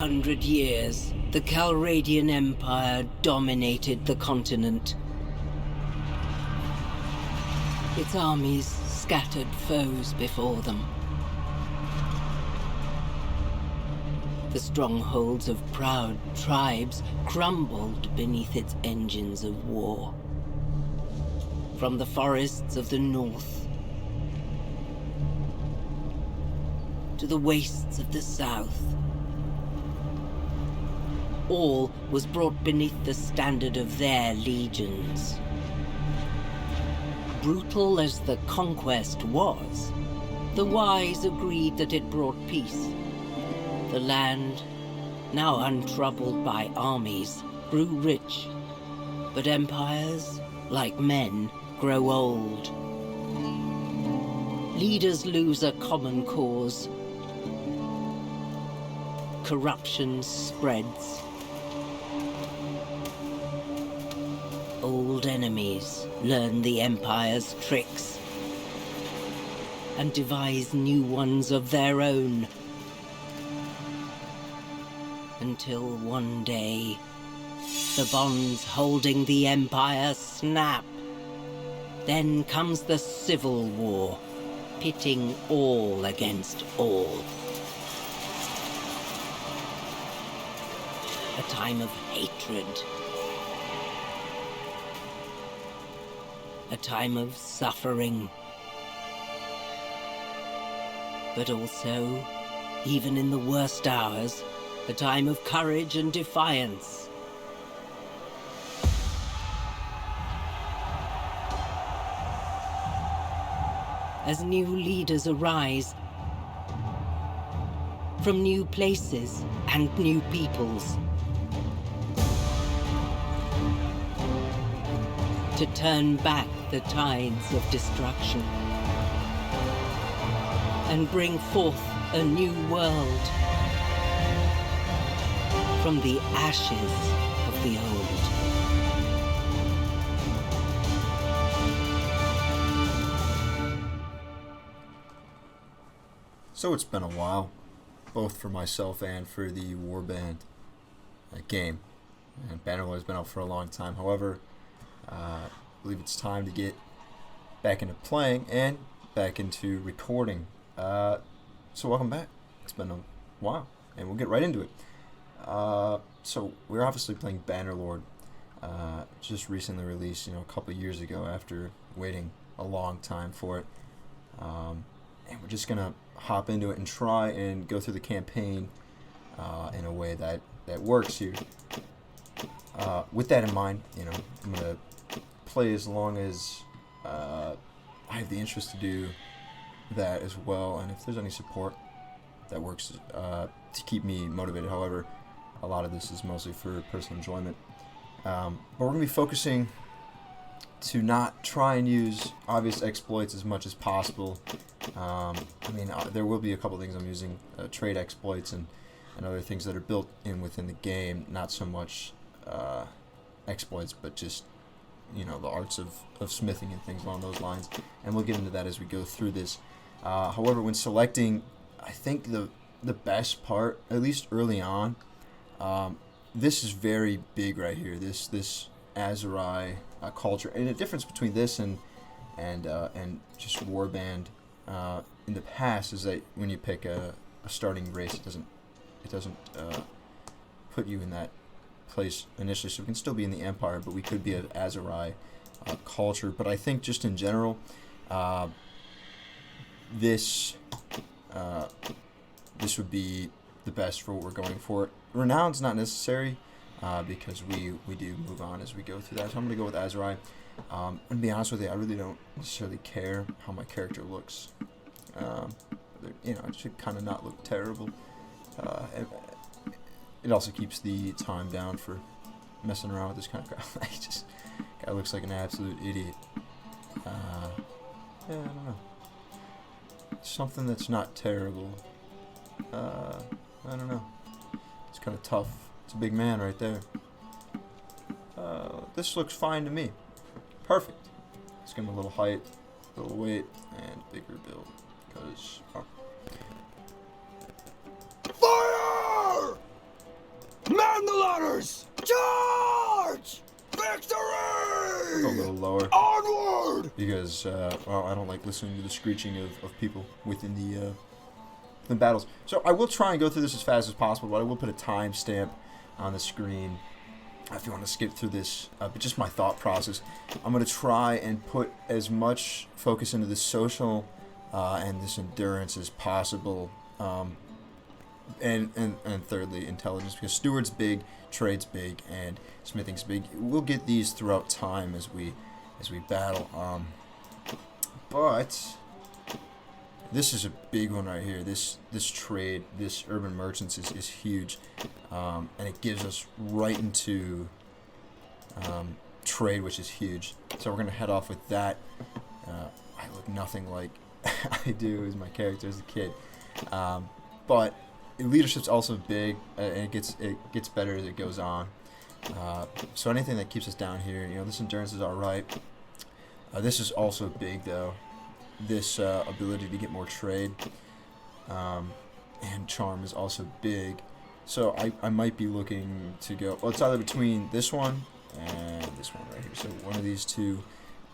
100 years, the Calradian Empire dominated the continent. Its armies scattered foes before them. The strongholds of proud tribes crumbled beneath its engines of war. From the forests of the north to the wastes of the south, all was brought beneath the standard of their legions. Brutal as the conquest was, the wise agreed that it brought peace. The land, now untroubled by armies, grew rich, but empires, like men, grow old. Leaders lose a common cause. Corruption spreads. Old enemies learn the Empire's tricks and devise new ones of their own. Until one day, the bonds holding the Empire snap. Then comes the Civil War, pitting all against all. A time of hatred. A time of suffering. But also, even in the worst hours, a time of courage and defiance. As new leaders arise from new places and new peoples, to turn back the tides of destruction and bring forth a new world from the ashes of the old. So it's been a while, both for myself and for the Warband game. And Bannerlord has been out for a long time. However, I believe it's time to get back into playing and back into recording. So welcome back. It's been a while, and we'll get right into it. So we're obviously playing Bannerlord, just recently released, a couple of years ago after waiting a long time for it. And we're just gonna hop into it and try and go through the campaign in a way that works here. With that in mind, I'm gonna play as long as I have the interest to do that as well, and if there's any support that works to keep me motivated. However, a lot of this is mostly for personal enjoyment. But we're going to be focusing to not try and use obvious exploits as much as possible. There will be a couple things I'm using, trade exploits and other things that are built in within the game, not so much exploits, but just the arts of smithing and things along those lines, and we'll get into that as we go through this. However, when selecting, I think the best part, at least early on, this is very big right here. This Azurai culture, and the difference between this and just Warband in the past is that when you pick a starting race, it doesn't put you in that place initially. So we can still be in the Empire, but we could be an Azurai culture. But I think just in general, this would be the best for what we're going for. Renown's not necessary because we do move on as we go through that. So I'm going to go with Azurai. And to be honest with you, I really don't necessarily care how my character looks. It should kind of not look terrible. It also keeps the time down for messing around with this kind of crap. Guy looks like an absolute idiot. I don't know. Something that's not terrible. I don't know. It's kind of tough. It's a big man right there. This looks fine to me. Perfect. Let's give him a little height, a little weight, and bigger build. Because... Fire! ladders! Charge! Victory! A little lower. Onward! Because, well, I don't like listening to the screeching of people within the battles. So I will try and go through this as fast as possible, but I will put a timestamp on the screen if you want to skip through this. But just my thought process. I'm going to try and put as much focus into the social and this endurance as possible. And thirdly, intelligence, because steward's big, trade's big, and smithing's big. We'll get these throughout time as we battle. But this is a big one right here. This trade, this urban merchants is huge, and it gives us right into trade, which is huge. So we're gonna head off with that. I look nothing like I do as my character as a kid, but leadership's also big, and it gets better as it goes on. So anything that keeps us down here, this endurance is all right. This is also big though. This ability to get more trade and charm is also big. So I might be looking to go. Well, it's either between this one and this one right here. So one of these two.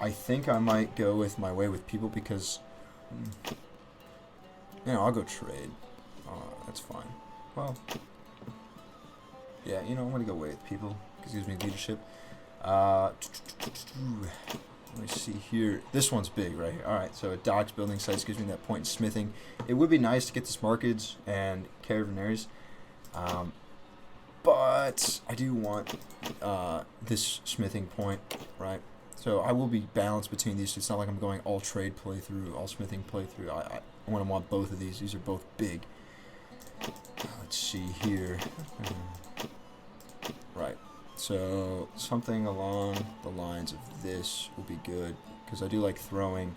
I think I might go with my way with people because, I'll go trade. That's fine. Well, yeah, I'm gonna go way with people because it gives me leadership. Let me see here. This one's big right here. Alright, so it docks building sites, gives me that point in smithing. It would be nice to get this markets and caravaneers. But I do want this smithing point, right? So I will be balanced between these two. It's not like I'm going all trade playthrough, all smithing playthrough. I want both of these. These are both big. Let's see here. Right. So something along the lines of this will be good because I do like throwing.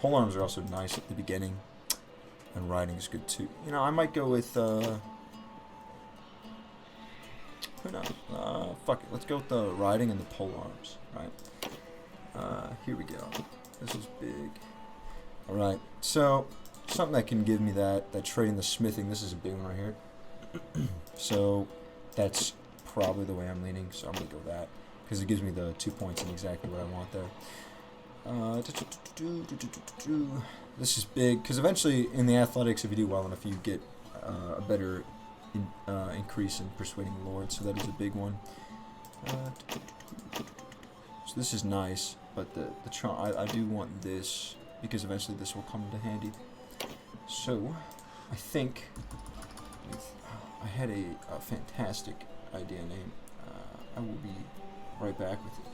Pole arms are also nice at the beginning, and riding is good too. I might go with who knows? Fuck it. Let's go with the riding and the pole arms. Right. Here we go. This is big. All right. So something that can give me that trading the smithing. This is a big one right here. So that's probably the way I'm leaning, so I'm going to go that because it gives me the 2 points and exactly what I want there. This is big because eventually in the athletics, if you do well enough, you get a better increase in persuading lords, so that is a big one. So this is nice, but I do want this because eventually this will come into handy. So I think I had a fantastic idea name. I will be right back with it.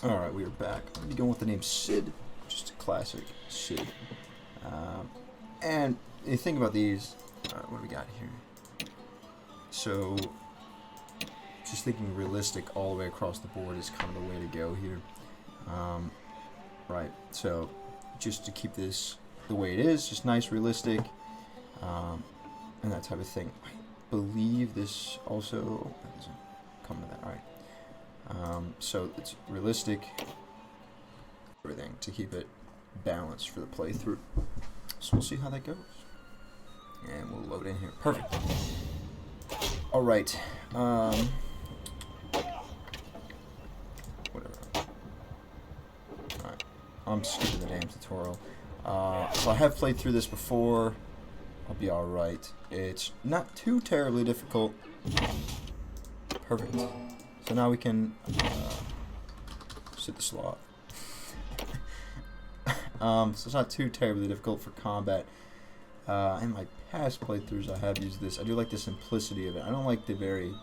Alright, we are back. I'm going to be going with the name Sid. Just a classic Sid. And you think about these. What do we got here? So, just thinking realistic all the way across the board is kind of the way to go here. Right, so just to keep this the way it is, just nice, realistic. And that type of thing. I believe this also doesn't come to that. Alright. So it's realistic, everything to keep it balanced for the playthrough. So we'll see how that goes. And we'll load in here. Perfect. Alright. Whatever. Alright. I'm skipping the damn tutorial. So I have played through this before. I'll be alright. It's not too terribly difficult. Perfect. So now we can sit the slot. So it's not too terribly difficult for combat. In my past playthroughs I have used this. I do like the simplicity of it. I don't like the very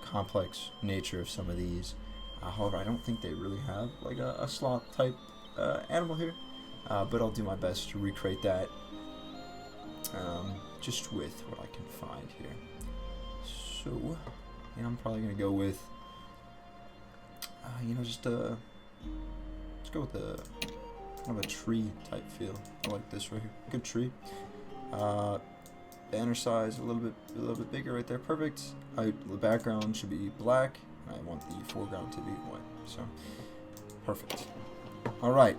complex nature of some of these. However, I don't think they really have like a slot type animal here. But I'll do my best to recreate that. Just with what I can find here. So, yeah, I'm probably gonna go with, let's go with the kind of a tree type feel. I like this right here. Good tree. Banner size a little bit bigger right there. Perfect. The background should be black. I want the foreground to be white. So, perfect. All right.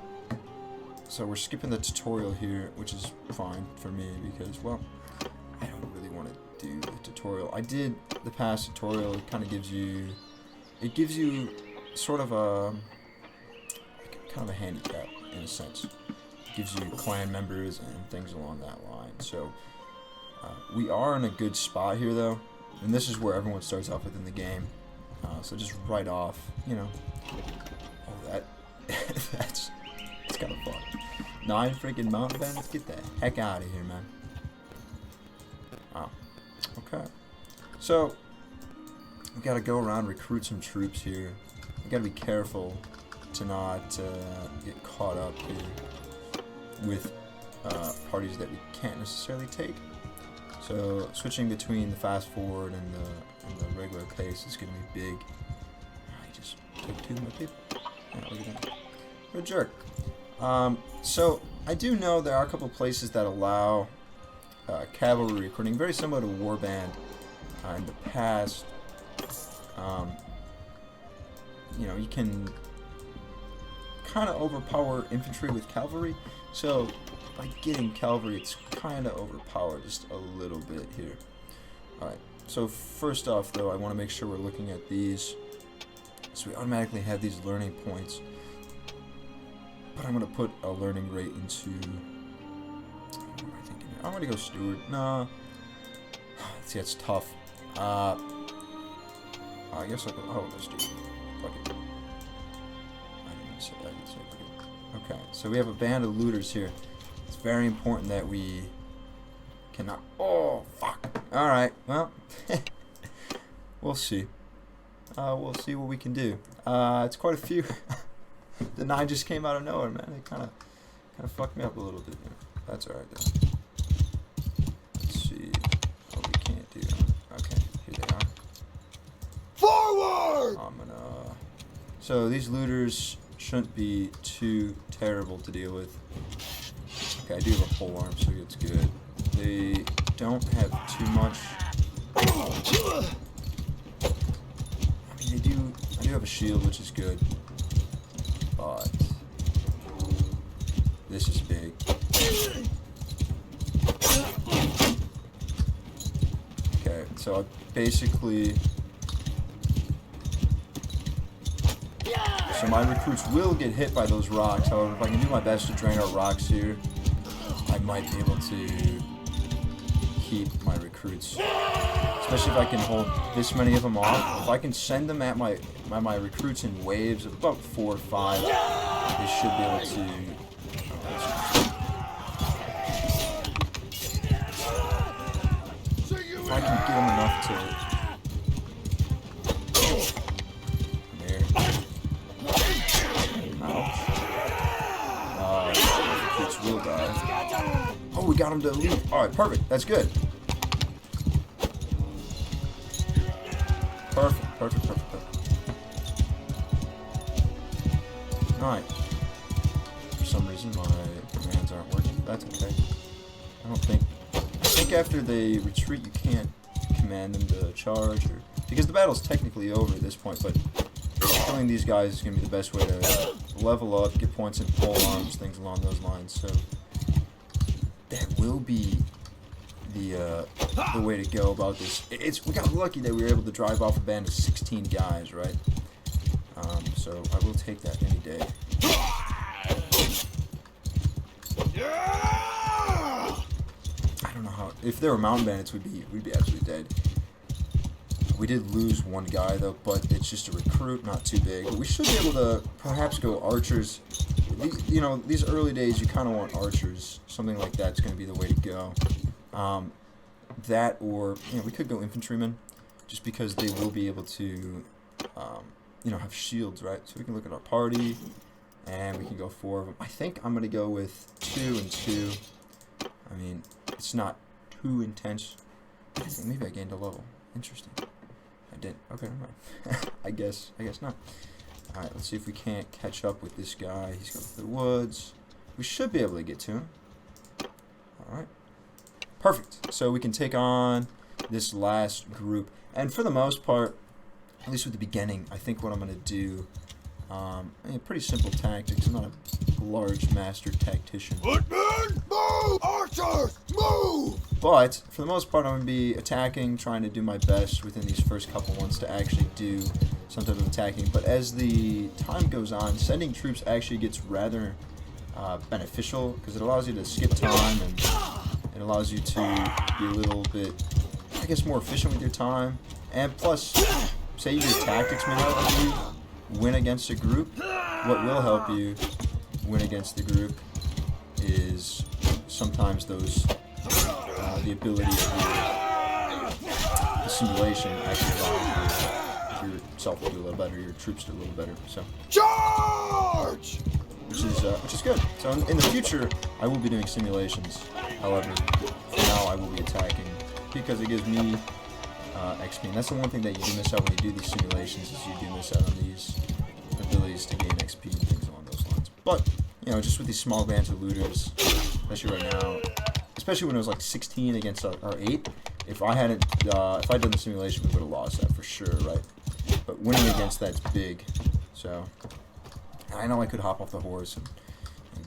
So we're skipping the tutorial here, which is fine for me because, well, I don't really want to do the tutorial. I did the past tutorial. It kind of gives you, sort of a, kind of a handicap in a sense. It gives you clan members and things along that line. So we are in a good spot here though, and this is where everyone starts off within the game. So just right off, you know, oh that's kind of fun. 9 freaking mountain bandits, get the heck out of here, man. Oh, okay. So we gotta go around, recruit some troops here. We gotta be careful to not get caught up here with parties that we can't necessarily take. So switching between the fast forward and the regular pace is gonna be big. I just took 2 more people. Yeah, look at that. What a jerk. So I do know there are a couple places that allow cavalry recruiting, very similar to Warband in the past. You know, you can kind of overpower infantry with cavalry. So by getting cavalry, it's kind of overpowered just a little bit here. Alright, so first off though, I want to make sure we're looking at these. So we automatically have these learning points. But I'm going to put a learning rate into... What am I thinking here? I'm going to go steward. Nah. See, that's tough. I guess I'll go steward. Fuck it. I didn't say that. Okay, so we have a band of looters here. It's very important that we cannot... Oh, fuck. Alright, well. We'll see. We'll see what we can do. It's quite a few... The 9 just came out of nowhere, man. It kind of fucked me up a little bit. That's alright though. Let's see what we can't do. Okay, here they are. Forward! I'm gonna. So these looters shouldn't be too terrible to deal with. Okay, I do have a pole arm, so it's good. They don't have too much. I mean, they do. I do have a shield, which is good. But this is big. Okay, so basically, so my recruits will get hit by those rocks. However, if I can do my best to drain out rocks here, I might be able to keep my recruits. Especially if I can hold this many of them off. If I can send them at my recruits in waves of about 4 or 5, they should be able to. If I can get them enough to. There. Ouch. Recruits will die. Oh, we got him to leave. All right, perfect. That's good. Perfect. Alright. For some reason my commands aren't working. That's okay. I think after they retreat you can't command them to charge, or because the battle's technically over at this point, but killing these guys is gonna be the best way to level up, get points in pole arms, things along those lines. So that will be the way to go about this. We got lucky that we were able to drive off a band of 16 guys, right? So I will take that any day. I don't know how. If there were mountain bandits, we'd be absolutely dead. We did lose one guy though, but it's just a recruit, not too big. But we should be able to perhaps go archers. You know, these early days, you kind of want archers. Something like that's going to be the way to go. That or, you know, we could go infantrymen, just because they will be able to, you know, have shields, right? So we can look at our party, and we can go 4 of them. I think I'm going to go with 2 and 2. I mean, it's not too intense. I think maybe I gained a level. Interesting. I didn't. Okay, never mind. I guess not. Alright, let's see if we can't catch up with this guy. He's going through the woods. We should be able to get to him. Alright. Perfect. So we can take on this last group. And for the most part, at least with the beginning, I think what I'm going to do, pretty simple tactics. I'm not a large master tactician. Footmen, move! Archers, move! But for the most part, I'm going to be attacking, trying to do my best within these first couple ones to actually do some type of attacking. But as the time goes on, sending troops actually gets rather beneficial because it allows you to skip time and it allows you to be a little bit, I guess, more efficient with your time. And plus, say your tactics may not help you win against a group. What will help you win against the group is sometimes those the ability of the simulation actually allows yourself to do a little better, your troops to do a little better. So Charge! which is good. So in the future, I will be doing simulations. However, for now, I will be attacking because it gives me XP. And that's the one thing that you do miss out when you do these simulations is you do miss out on these abilities to gain XP and things along those lines. But you know, just with these small bands of looters, especially right now, especially when it was like 16 against our 8, if I hadn't, if I'd done the simulation, we would have lost that for sure, right? But winning against that's big. So I know I could hop off the horse and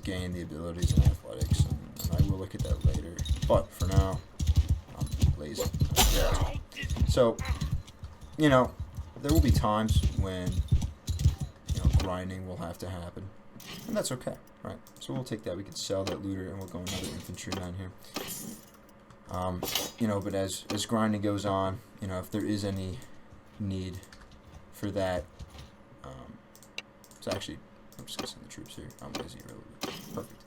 gain the abilities in athletics, and I will look at that later. But for now, I'm lazy. So, you know, there will be times when, you know, grinding will have to happen, and that's okay, right? So we'll take that. We can sell that looter, and we'll go another infantryman here. You know, but as grinding goes on, you know, if there is any need for that, it's actually, I'm just gonna send the troops here. I'm lazy, really. Perfect.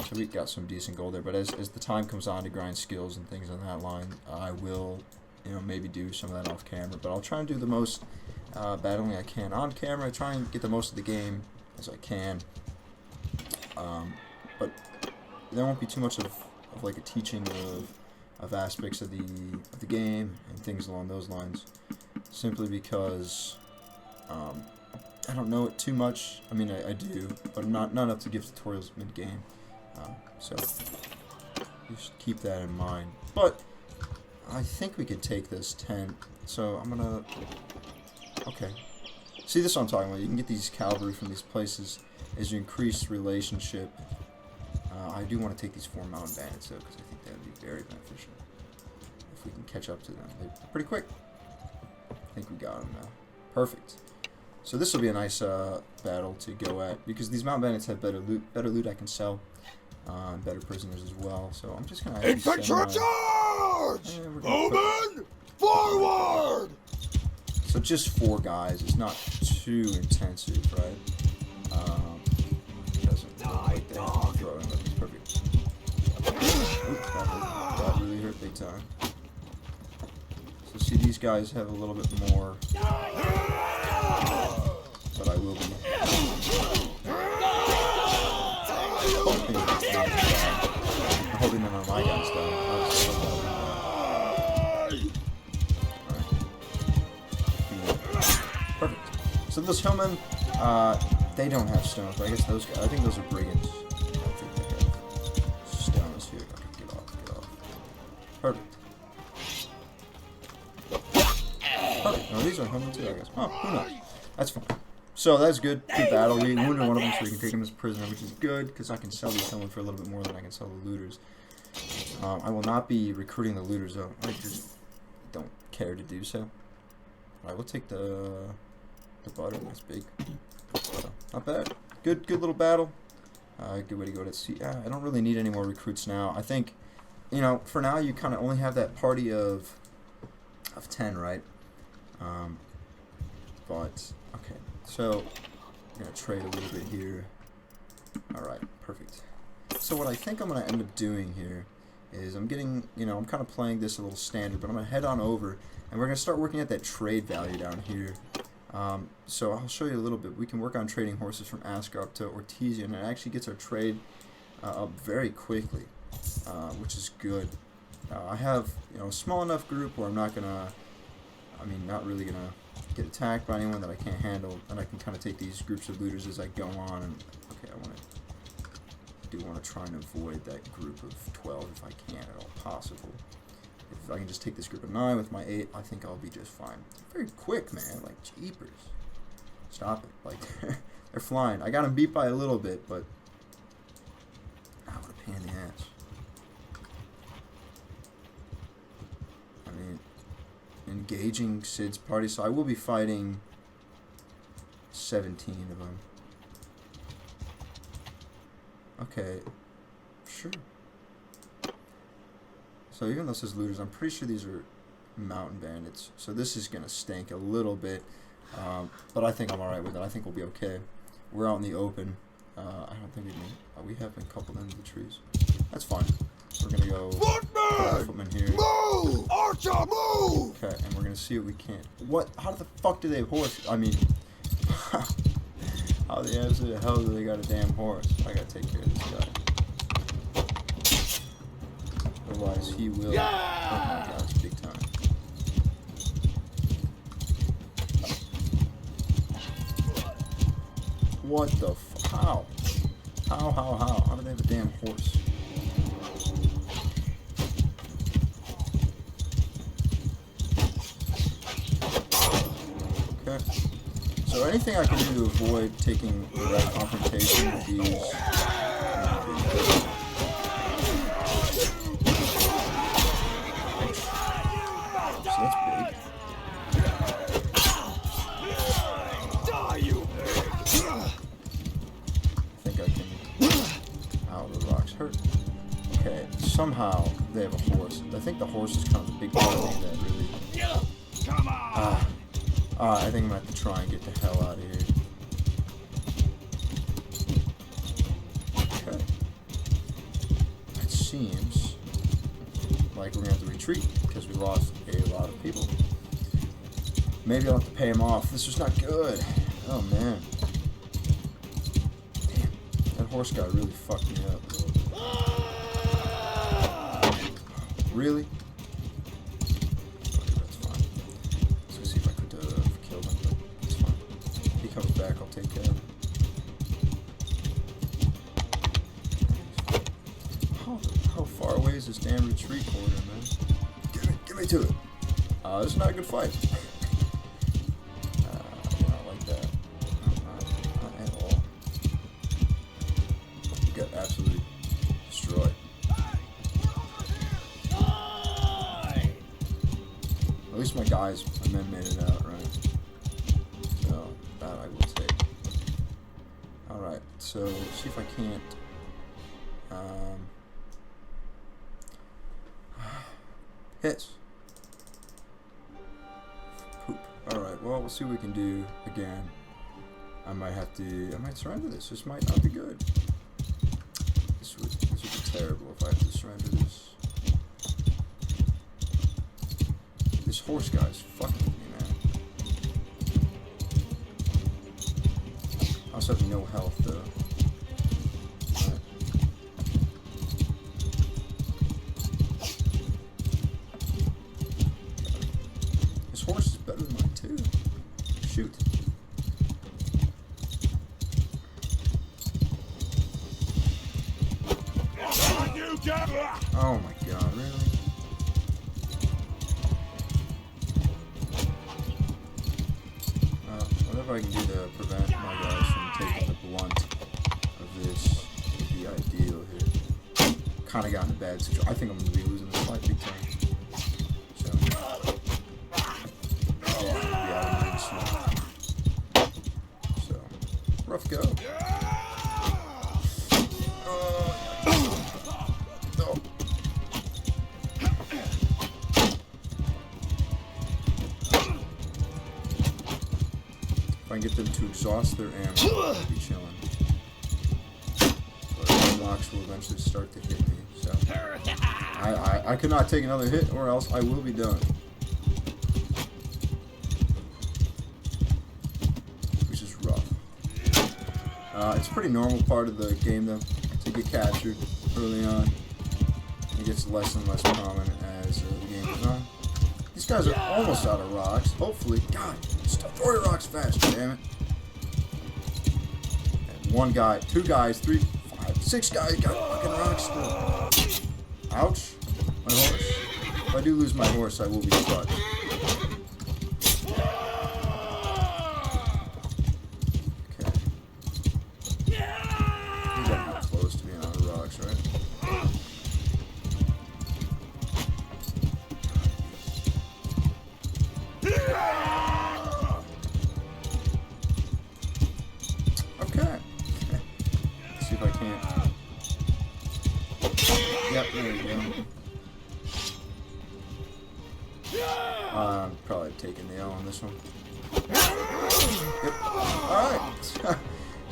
So we got some decent gold there, but as the time comes on to grind skills and things on that line, I will, you know, maybe do some of that off camera, but I'll try and do the most battling I can on camera. Try and get the most of the game as I can. But there won't be too much of like a teaching of aspects of the game and things along those lines, simply because I don't know it too much. I mean, I do, but not enough to give tutorials mid-game. So just keep that in mind. But I think we could take this tent. So I'm gonna. Okay. See, this is what I'm talking about. You can get these cavalry from these places as you increase relationship. I do want to take these 4 mountain bandits though, because I think that would be very beneficial if we can catch up to them. They're pretty quick. I think we got them now. Perfect. So this will be a nice battle to go at because these mountain bandits have better loot. Better loot I can sell, and better prisoners as well. So I'm just gonna Infantry charge! Moving forward! So just 4 guys. It's not too intensive, right? Doesn't look like they have to throw in. That's perfect. Oops, that really hurt big time. So see, these guys have a little bit more. But I will be hoping that my guys die. Perfect. So those hillmen, they don't have stones, but I guess those guys, I think those are brigands. I think they have stones here. Okay, get off. Perfect. Perfect. No, these are hillmen too, I guess. Oh, who knows? That's fine. So that's good. Good battle. We wounded one of them so we can take him as a prisoner, which is good because I can sell these hillmen for a little bit more than I can sell the looters. I will not be recruiting the looters though. I just don't care to do so. Alright, we'll take the butter. That's big. So, not bad. Good little battle. Good way to go to see. I don't really need any more recruits now. I think, you know, for now you kind of only have that party of 10, right? But okay, so I'm gonna trade a little bit here. All right, perfect. So what I think I'm gonna end up doing here is I'm getting, you know, I'm kind of playing this a little standard, but I'm gonna head on over and we're gonna start working at that trade value down here. So I'll show you a little bit. We can work on trading horses from Asker up to Ortesia, and it actually gets our trade up very quickly, which is good. I have, you know, a small enough group where I'm not gonna, not really gonna get attacked by anyone that I can't handle, and I can kind of take these groups of looters as I go on. And okay, I do want to try and avoid that group of 12 if I can at all possible. If I can just take this group of 9 with my 8, I think I'll be just fine. Very quick, man. Like, jeepers. Stop it. Like, they're flying. I got them beat by a little bit, but what a pain in the ass. engaging Sid's party, so I will be fighting 17 of them. Okay, sure. So even though this is looters, I'm pretty sure these are mountain bandits. So this is going to stink a little bit, but I think I'm alright with it. I think we'll be okay. We're out in the open. I don't think we have been coupled into the trees. That's fine. We're going to go footman here. Move! Archer, move! Okay, and we're going to see what we can. What? How the fuck do they have horse? I mean, how the absolute hell do they got a damn horse? I got to take care of this guy. Otherwise, he will. Yeah! Oh my god, it's big time. What the how? How do they have a damn horse? Okay. So anything I can do to avoid taking direct confrontation with these. So that's big. Die, you! I think I can. Ow, the rocks hurt. Okay, somehow they have a horse. I think the horse is kind of the big part of me that really. Come on! I think I'm gonna have to try and get the hell out of here. Okay. It seems like we're gonna have to retreat because we lost a lot of people. Maybe I'll have to pay him off. This was not good. Oh man. Damn. That horse guy really fucked me up. Really? Okay, that's fine. Let's go see if I could have killed him, but it's fine. If he comes back, I'll take care of him. How far away is this damn retreat corridor, man? Give me to it. This is not a good fight. Not like that. Not at all. You got absolutely destroyed. At least my guys and men made it out, right? So, that I will take. Alright, so, see if I can't, hits. Poop. Alright, well, we'll see what we can do again. I might surrender this. This might not be good. This would be terrible if I have to surrender this. This horse guy's fucking with me, man. I also have no health, though. Right. This horse is better than mine, too. Shoot. Oh my god, really? Whatever I can do to prevent my guys from taking the blunt of this would be ideal here. Kind of got in a bad situation. I think I'm going to be losing this fight big time. So, yeah, I'm going to be out of range soon. So, rough go. If I can get them to exhaust their ammo, I'll be chilling. But the rocks will eventually start to hit me, so I could not take another hit or else I will be done. Which is rough. It's a pretty normal part of the game though, to get captured early on. It gets less and less prominent as the game goes on. These guys are almost out of rocks. Hopefully, God, stop throwing rocks fast, damn it. And one guy, two guys, 3, 5, 6 guys got fucking rocks still. Ouch. My horse. If I do lose my horse, I will be fucked. Okay. You gotta be close to being out of rocks, right? him. I'm probably taking the L on this one. Yep. Alright.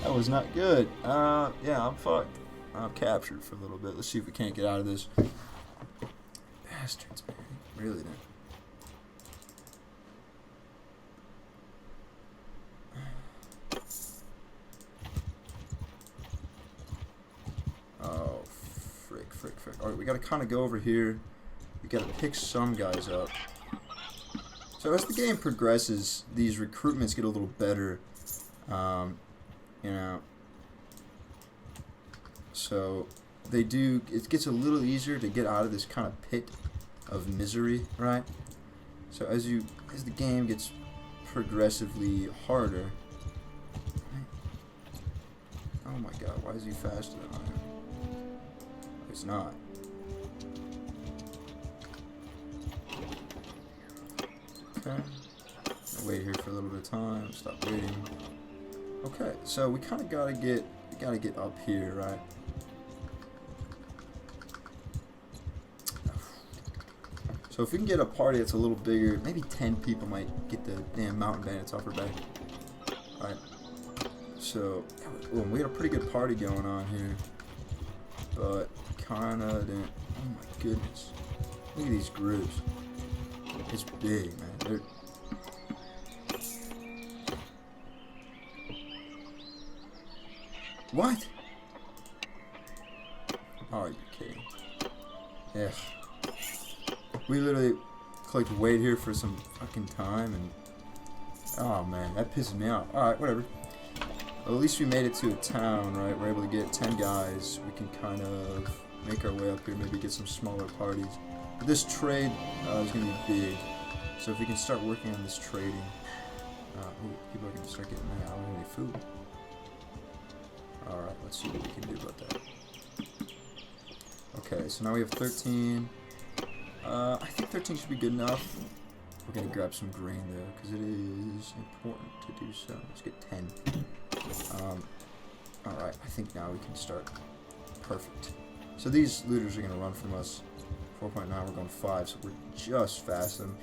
That was not good. Yeah, I'm fucked. I'm captured for a little bit. Let's see if we can't get out of this. Bastards, man. Really then. Oh, frick. Alright, we gotta kind of go over here. We gotta pick some guys up. So as the game progresses, these recruitments get a little better. You know. So they do. It gets a little easier to get out of this kind of pit of misery, right? So as the game gets progressively harder. Oh my God! Why is he faster than I am? He's not. Okay. I'll wait here for a little bit of time. Stop waiting. Okay, so we kind of gotta get up here, right? So if we can get a party that's a little bigger, maybe 10 people might get the damn mountain bandits off our back. Alright. So, we had a pretty good party going on here. But, kinda didn't. Oh my goodness. Look at these groups. It's big, man. They're. What? Oh, you're kidding. Yeah. We literally clicked wait here for some fucking time and... Oh man, that pisses me off. Alright, whatever. Well, at least we made it to a town, right? We're able to get 10 guys. We can kind of make our way up here, maybe get some smaller parties. But this trade is going to be big. So if we can start working on this trading... people are going to start getting mad. I don't have any food. Alright, let's see what we can do about that. Okay, so now we have 13. I think 13 should be good enough. We're going to grab some grain though, because it is important to do so. Let's get 10. Alright, I think now we can start. Perfect. So these looters are going to run from us. 4.9, we're going 5, so we're just fast them.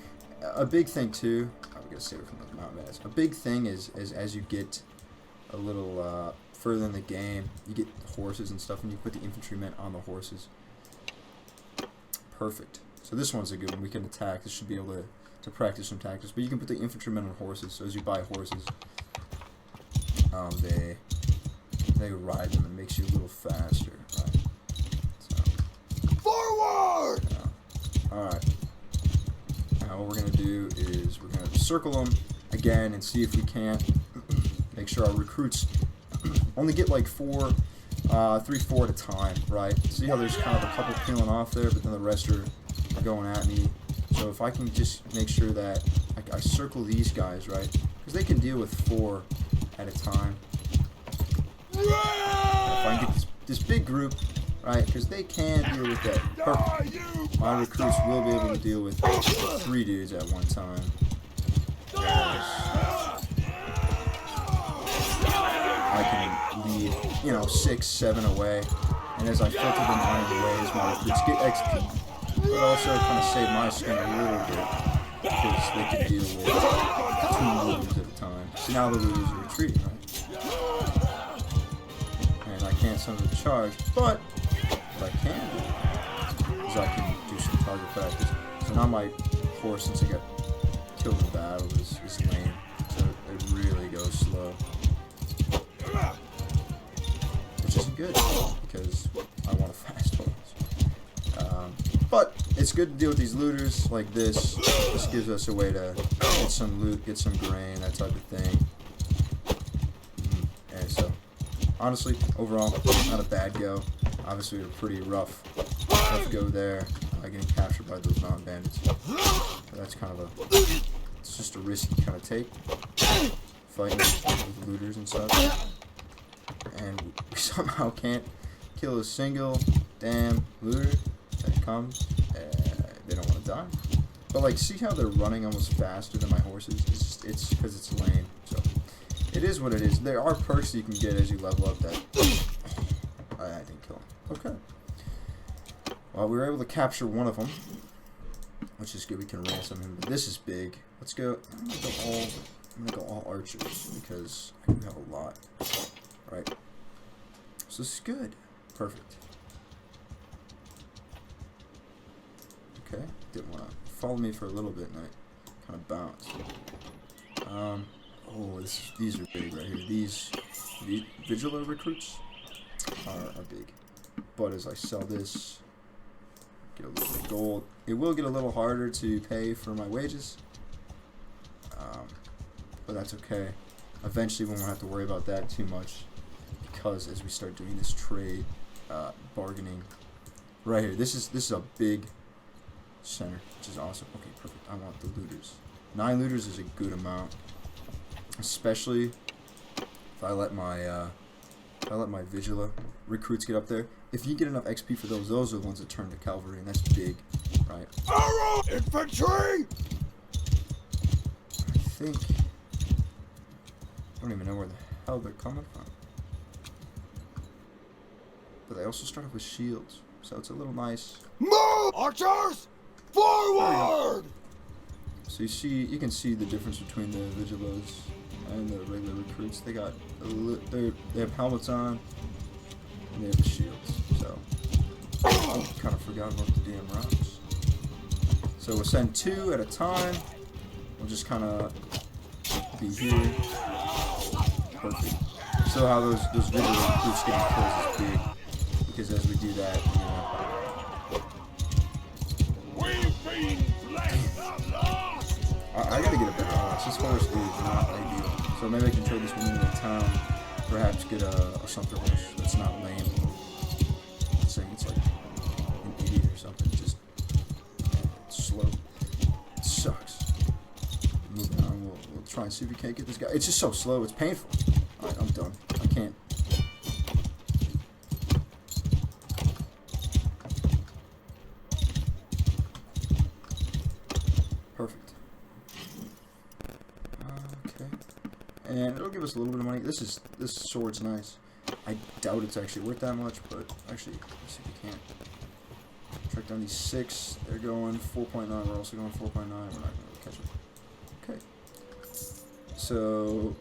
A big thing too, we got to save it from those mountain bandits. A big thing is as you get a little further in the game, you get horses and stuff, and you put the infantrymen on the horses. Perfect. So this one's a good one. We can attack. This should be able to practice some tactics. But you can put the infantrymen on horses. So as you buy horses, they ride them and makes you a little faster. Right? So, Forward! yeah. All right. Now what we're gonna do is we're gonna circle them again and see if we can't make sure our recruits only get like 3, 4 at a time, right? See how there's kind of a couple peeling off there, but then the rest are going at me. So if I can just make sure that I circle these guys, right? Because they can deal with 4 at a time. If I can get this big group, right? Because they can deal with that. Perfect. My recruits will be able to deal with 3 dudes at one time. I can lead, 6, 7 away, and as I filter them out of the ways, my recruits get XP, but also kind of save my skin a little bit because they can deal with 2 looters at a time. So now the looters are retreating, right? And I can't send them to charge, but what I can do is I can do some target practice. So now my horse, since I got killed in battle, is lame, so it really goes slow. Which isn't good, because I want a fast horse. But it's good to deal with these looters like this. This gives us a way to get some loot, get some grain, that type of thing. And so, honestly, overall, not a bad go. Obviously, a pretty rough go there, getting captured by those mountain bandits. But that's kind of it's just a risk you kind of take, fighting with looters and such. And we somehow can't kill a single damn looter that comes. They don't want to die. But like, see how they're running almost faster than my horses? It's because it's lame. So it is what it is. There are perks you can get as you level up that. I didn't kill him. Okay. Well, we were able to capture one of them, which is good. We can ransom him. But this is big. Let's go. I'm gonna go all archers because I do have a lot. Right. So this is good. Perfect. Okay. Didn't want to follow me for a little bit, and I kind of bounced. Oh, these are big right here. These Vigilar recruits are big. But as I sell this, get a little bit of gold. It will get a little harder to pay for my wages, but that's okay. Eventually, we won't have to worry about that too much, because as we start doing this trade, bargaining, right here, this is a big center, which is awesome. Okay, perfect. I want the looters. 9 looters is a good amount, especially if I let my Vigila recruits get up there. If you get enough XP for those are the ones that turn to cavalry, and that's big, right? Arrow! Infantry! I think I don't even know where the hell they're coming from, but they also start off with shields, so it's a little nice. Move! Archers! Forward! So you can see the difference between the Vigilas and the regular recruits. They got they have helmets on, and they have the shields. So I kind of forgot about the damn rocks. So we'll send 2 at a time. We'll just kind of be here. Perfect. So how those Vigilar recruits getting kills is big, because as we do that, you know. We've been blessed at last! I gotta get a better horse. This horse is not ideal. So maybe I can trade this one into the town. Perhaps get a Sumpter horse that's not lame. I'm saying it's like an idiot or something. Just it's slow. It sucks. Moving on. We'll try and see if we can't get this guy. It's just so slow. It's painful. Alright, I'm done. I can't. Perfect. Okay. And it'll give us a little bit of money. This sword's nice. I doubt it's actually worth that much, but actually, let's see if we can. Track down these 6. They're going 4.9. We're also going 4.9. We're not going to catch up. Okay. So,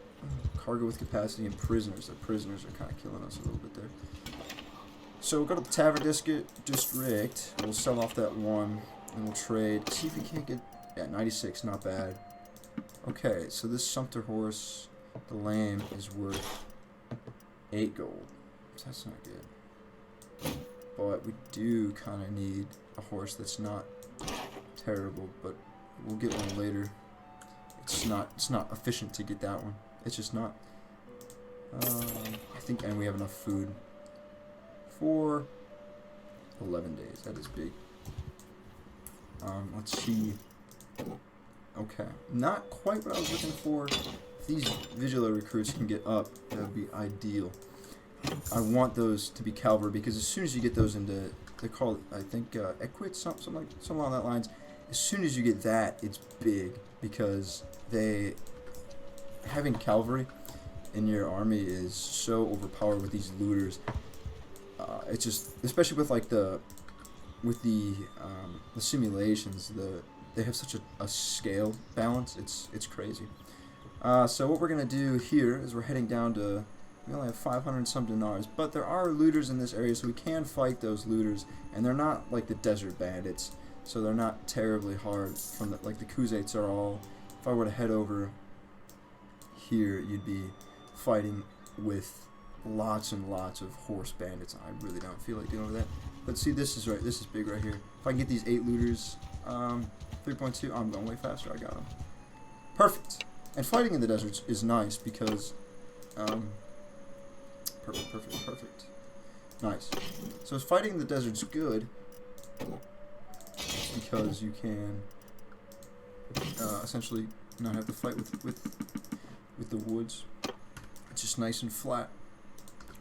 cargo with capacity and prisoners. The prisoners are kind of killing us a little bit there. So we'll go to the Tavern District. We'll sell off that one, and we'll trade. See if we can't get. Yeah, 96, not bad. Okay, so this Sumpter horse, the lame, is worth 8 gold. So that's not good. But we do kind of need a horse that's not terrible, but we'll get one later. It's not efficient to get that one. It's just not. I think, and we have enough food for 11 days. That is big. Let's see. Okay, not quite what I was looking for. If these Vigila recruits can get up, that would be ideal. I want those to be cavalry, because as soon as you get those into, they call it, I think, equit, something along that lines. As soon as you get that, it's big, because having cavalry in your army is so overpowered with these looters. It's just, especially with like the simulations, they have such a scale balance. It's crazy. So what we're gonna do here is we're heading down to. We only have 500 and some dinars, but there are looters in this area, so we can fight those looters, and they're not like the desert bandits, so they're not terribly hard. Like the Khuzaits are all. If I were to head over here, you'd be fighting with lots and lots of horse bandits. I really don't feel like dealing with that. But see, this is right. This is big right here. If I can get these 8 looters, 3.2. I'm going way faster. I got them. Perfect. And fighting in the deserts is nice because. Perfect. Nice. So fighting in the desert's good because you can essentially not have to fight with the woods. It's just nice and flat.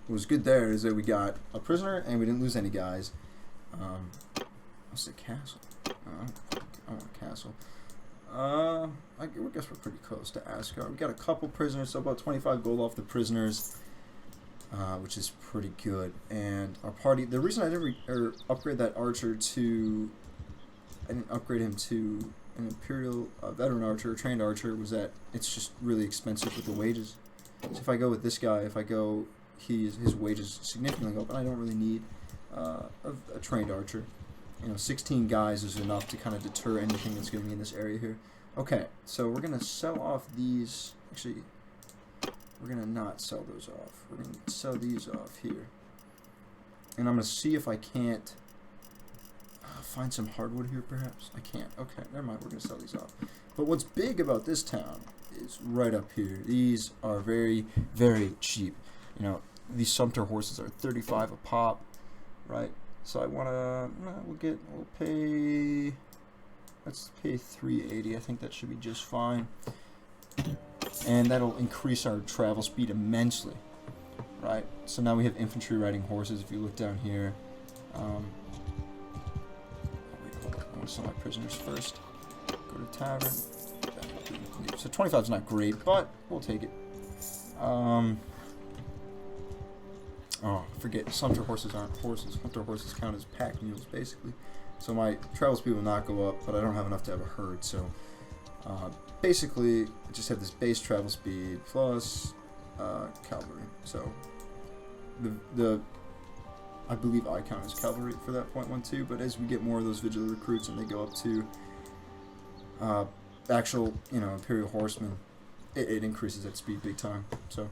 What was good there is that we got a prisoner and we didn't lose any guys. What's the castle? I want a castle. I guess we're pretty close to Asgard. We got a couple prisoners, so about 25 gold off the prisoners. which is pretty good. And our party, the reason I didn't upgrade that archer to, I didn't upgrade him to an Imperial veteran archer or trained archer, was that it's just really expensive with the wages. So if I go with this guy, his wages significantly go up, and I don't really need a trained archer. 16 guys is enough to kind of deter anything that's going to be in this area here. Okay, so we're going to sell off these. Actually, we're going to not sell those off. We're going to sell these off here. And I'm going to see if I can't find some hardwood here, perhaps. I can't. Okay, never mind. We're going to sell these off. But what's big about this town is right up here. These are very, very cheap. These Sumter horses are 35 a pop, right? So I want to, let's pay 380. I think that should be just fine. And that'll increase our travel speed immensely, right? So now we have infantry riding horses. If you look down here, wait, hold on. I want to sell my prisoners first. Go to tavern. So 25 is not great, but we'll take it. Oh, forget, Sumter horses aren't horses. Sumter horses count as pack mules, basically. So my travel speed will not go up, but I don't have enough to have a herd. So basically, I just have this base travel speed plus cavalry. So I believe I count as cavalry for that 0.12. But as we get more of those vigilant recruits and they go up to actual, Imperial horsemen, it increases that speed big time. So,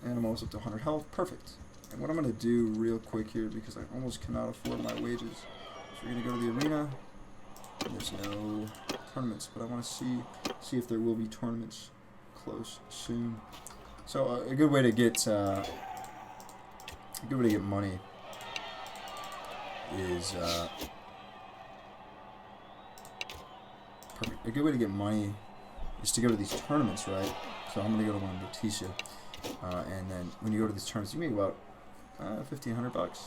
and I'm almost up to 100 health. Perfect. And what I'm going to do real quick here, because I almost cannot afford my wages, so we're going to go to the arena. There's no tournaments, but I want to see if there will be tournaments close soon. So a good way to get money is perfect. A good way to get money is to go to these tournaments, right? So I'm going to go to one in Morticia, and then when you go to these tournaments, you make about $1,500,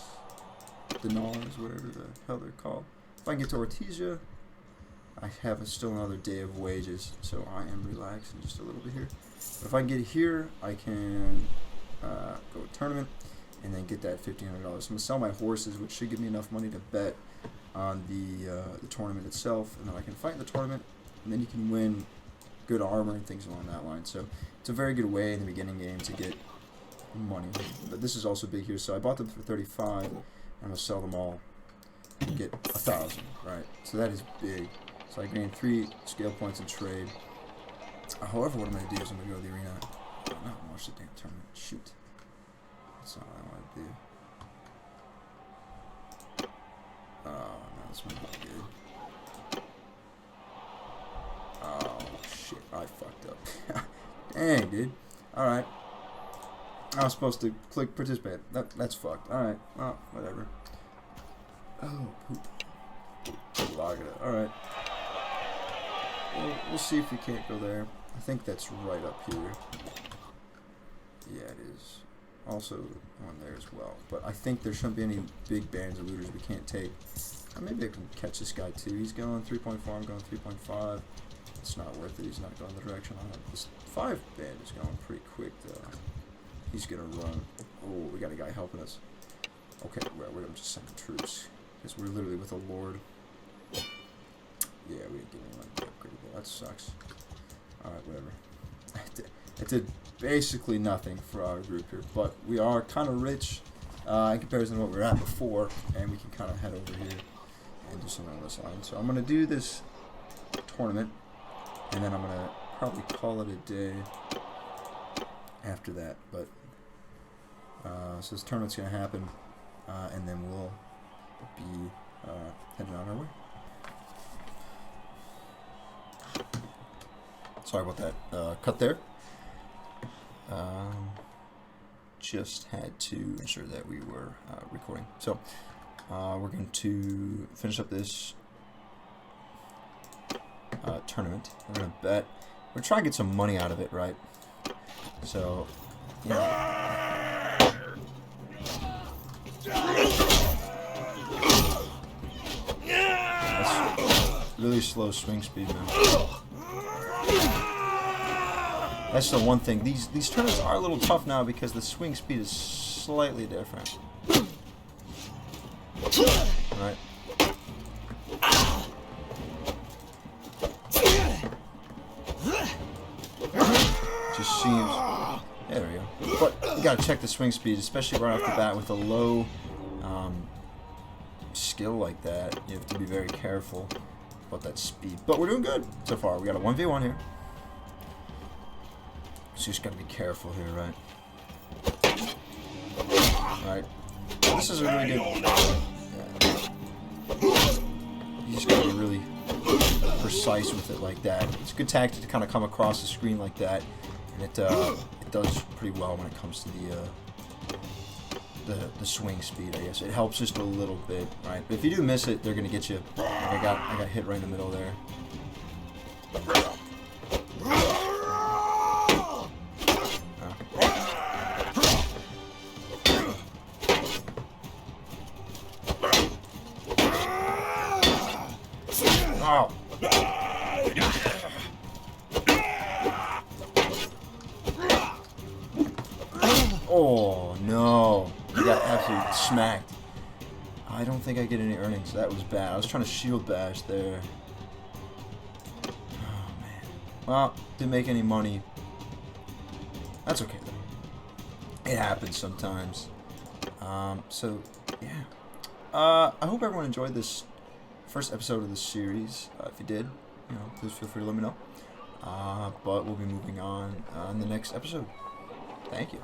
dinars, whatever the hell they're called. If I can get to Ortizia, I have still another day of wages, so I am relaxing just a little bit here. But if I can get here, I can go to a tournament and then get that $1,500. I'm going to sell my horses, which should give me enough money to bet on the tournament itself, and then I can fight in the tournament, and then you can win good armor and things along that line. So it's a very good way in the beginning game to get money. But this is also big here, so I bought them for 35, and I'm gonna sell them all and get 1,000, right? So that is big. So I gained 3 scale points in trade. However, what I'm gonna do is I'm gonna go to the arena. Not watch the damn tournament. Shoot, that's not what I want to do. Oh no, this might be good. Oh shit, I fucked up. Dang, dude. All right. I was supposed to click participate. That's fucked. Alright. Well, whatever. Oh, poop. Log it up. Alright. We'll see if we can't go there. I think that's right up here. Yeah, it is. Also one there as well. But I think there shouldn't be any big bands of looters we can't take. Maybe I can catch this guy too. He's going 3.4. I'm going 3.5. It's not worth it. He's not going the direction I have. This 5 band is going pretty quick though. He's gonna run. Oh, we got a guy helping us. Okay, we're gonna just send troops because we're literally with a lord. Yeah, we didn't get any money to upgrade it. That sucks. All right, whatever. It did basically nothing for our group here, but we are kind of rich in comparison to what we were at before, and we can kind of head over here and do something on this line. So I'm gonna do this tournament, and then I'm gonna probably call it a day after that. But so this tournament's gonna happen, and then we'll be heading on our way. Sorry about that cut there. Just had to ensure that we were recording. So we're going to finish up this tournament. We're going to bet. We're trying to get some money out of it, right? So, you know. That's really slow swing speed, man. That's the one thing. These tournaments are a little tough now because the swing speed is slightly different. Right. Just seems... There we go. But you gotta check the swing speed, especially right off the bat with a low skill like that. You have to be very careful about that speed. But we're doing good so far. We got a 1v1 here. So you just gotta be careful here, right? Alright. This is a really good... Yeah. You just gotta be really precise with it like that. It's a good tactic to kind of come across the screen like that. And it does pretty well when it comes to the swing speed, I guess. It helps just a little bit, right? But if you do miss it, they're gonna get you. Like I got hit right in the middle there. Oh. Oh no, I got absolutely smacked. I don't think I get any earnings. That was bad. I was trying to shield bash there. Oh man. Well, didn't make any money. That's okay though. It happens sometimes. So yeah. I hope everyone enjoyed this first episode of this series. If you did, please feel free to let me know. But we'll be moving on in the next episode. Thank you.